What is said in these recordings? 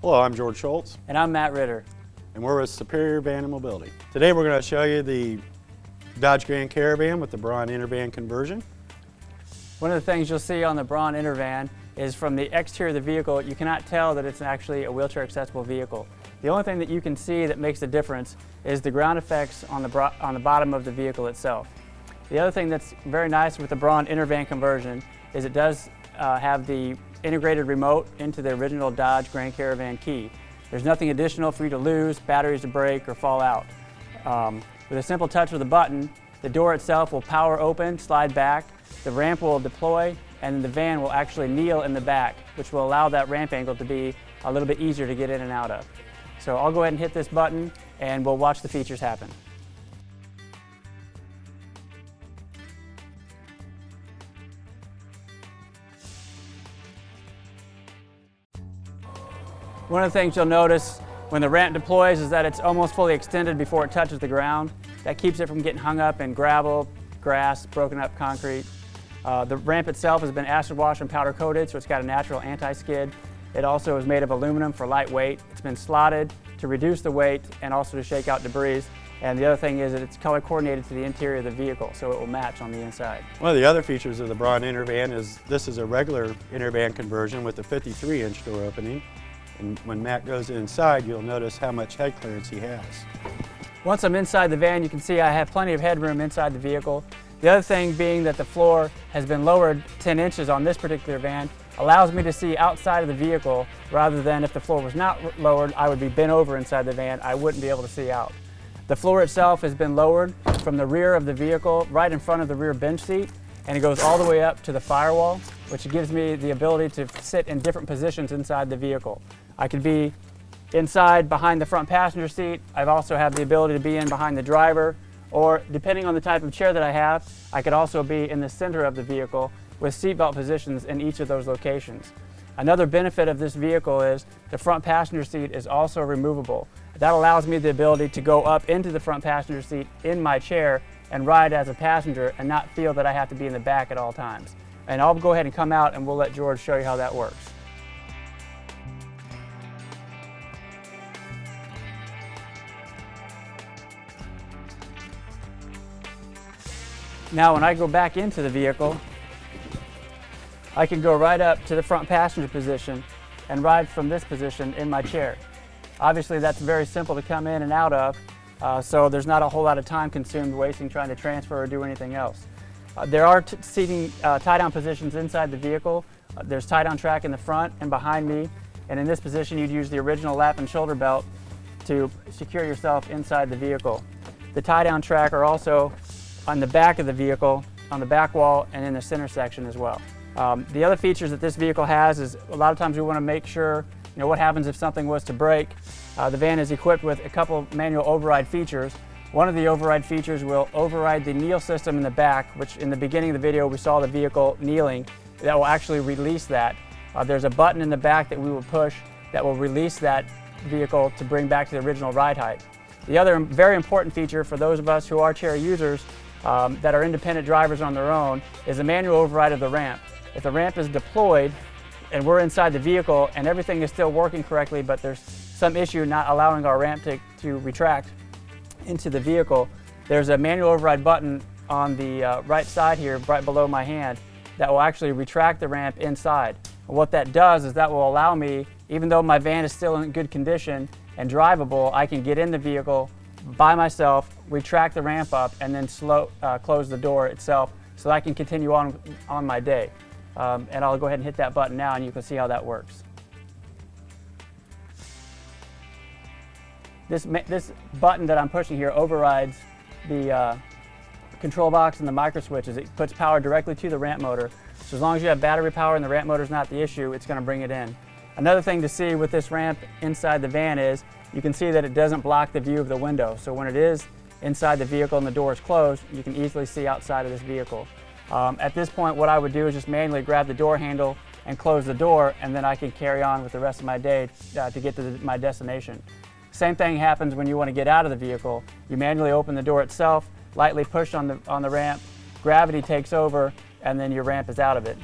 Hello, I'm George Schultz. And I'm Matt Ritter. And we're with Superior Van & Mobility. Today we're going to show you the Dodge Grand Caravan with the Braun Entervan Conversion. One of the things you'll see on the Braun Entervan is from the exterior of the vehicle, you cannot tell that it's actually a wheelchair accessible vehicle. The only thing that you can see that makes a difference is the ground effects on the bottom of the vehicle itself. The other thing that's very nice with the Braun Entervan Conversion is it does have the integrated remote into the original Dodge Grand Caravan key. There's nothing additional for you to lose, batteries to break, or fall out. With a simple touch of the button, the door itself will power open, slide back, the ramp will deploy, and the van will actually kneel in the back, which will allow that ramp angle to be a little bit easier to get in and out of. So I'll go ahead and hit this button and we'll watch the features happen. One of the things you'll notice when the ramp deploys is that it's almost fully extended before it touches the ground. That keeps it from getting hung up in gravel, grass, broken up concrete. The ramp itself has been acid wash and powder coated, so it's got a natural anti-skid. It also is made of aluminum for lightweight. It's been slotted to reduce the weight and also to shake out debris. And the other thing is that it's color coordinated to the interior of the vehicle, so it will match on the inside. One of the other features of the Braun Entervan is this is a regular Entervan conversion with a 53-inch door opening. And when Matt goes inside, you'll notice how much head clearance he has. Once I'm inside the van, you can see I have plenty of headroom inside the vehicle. The other thing being that the floor has been lowered 10 inches on this particular van allows me to see outside of the vehicle rather than if the floor was not lowered, I would be bent over inside the van. I wouldn't be able to see out. The floor itself has been lowered from the rear of the vehicle right in front of the rear bench seat, and it goes all the way up to the firewall, which gives me the ability to sit in different positions inside the vehicle. I could be inside behind the front passenger seat. I've also have the ability to be in behind the driver, or depending on the type of chair that I have, I could also be in the center of the vehicle with seatbelt positions in each of those locations. Another benefit of this vehicle is the front passenger seat is also removable. That allows me the ability to go up into the front passenger seat in my chair and ride as a passenger and not feel that I have to be in the back at all times. And I'll go ahead and come out and we'll let George show you how that works. Now when I go back into the vehicle, I can go right up to the front passenger position and ride from this position in my chair. Obviously that's very simple to come in and out of, so there's not a whole lot of time consumed wasting trying to transfer or do anything else. There are seating tie-down positions inside the vehicle. There's tie-down track in the front and behind me, and in this position you'd use the original lap and shoulder belt to secure yourself inside the vehicle. The tie-down track are also on the back of the vehicle, on the back wall, and in the center section as well. The other features that this vehicle has is a lot of times we want to make sure, what happens if something was to break. The van is equipped with a couple manual override features. One of the override features will override the kneel system in the back, which in the beginning of the video we saw the vehicle kneeling. That will actually release that. There's a button in the back that we will push that will release that vehicle to bring back to the original ride height. The other very important feature for those of us who are chair users that are independent drivers on their own is the manual override of the ramp. If the ramp is deployed and we're inside the vehicle and everything is still working correctly, but there's some issue not allowing our ramp to retract into the vehicle, there's a manual override button on the right side here, right below my hand, that will actually retract the ramp inside. And what that does is that will allow me, even though my van is still in good condition and drivable, I can get in the vehicle by myself, retract the ramp up, and then close the door itself so that I can continue on my day. And I'll go ahead and hit that button now and you can see how that works. This button that I'm pushing here overrides the control box and the micro switches. It puts power directly to the ramp motor. So as long as you have battery power and the ramp motor is not the issue, it's going to bring it in. Another thing to see with this ramp inside the van is you can see that it doesn't block the view of the window. So when it is inside the vehicle and the door is closed, you can easily see outside of this vehicle. At this point, what I would do is just manually grab the door handle and close the door, and then I can carry on with the rest of my day to get to my destination. Same thing happens when you want to get out of the vehicle. You manually open the door itself, lightly push on the ramp, gravity takes over, and then your ramp is out of it.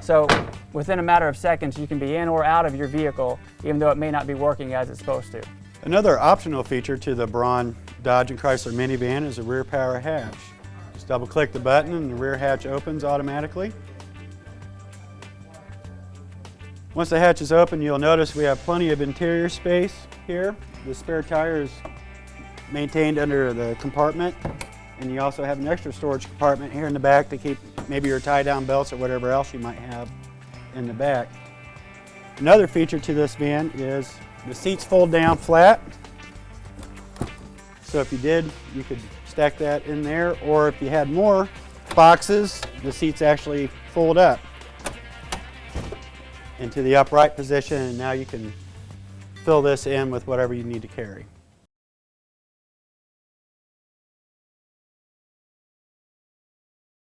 So within a matter of seconds, you can be in or out of your vehicle, even though it may not be working as it's supposed to. Another optional feature to the Braun Dodge and Chrysler minivan is a rear power hatch. Just double click the button and the rear hatch opens automatically. Once the hatch is open, you'll notice we have plenty of interior space here. The spare tire is maintained under the compartment, and you also have an extra storage compartment here in the back to keep maybe your tie-down belts or whatever else you might have in the back. Another feature to this van is the seats fold down flat. So if you did, you could stack that in there, or if you had more boxes, the seats actually fold up into the upright position, and now you can fill this in with whatever you need to carry.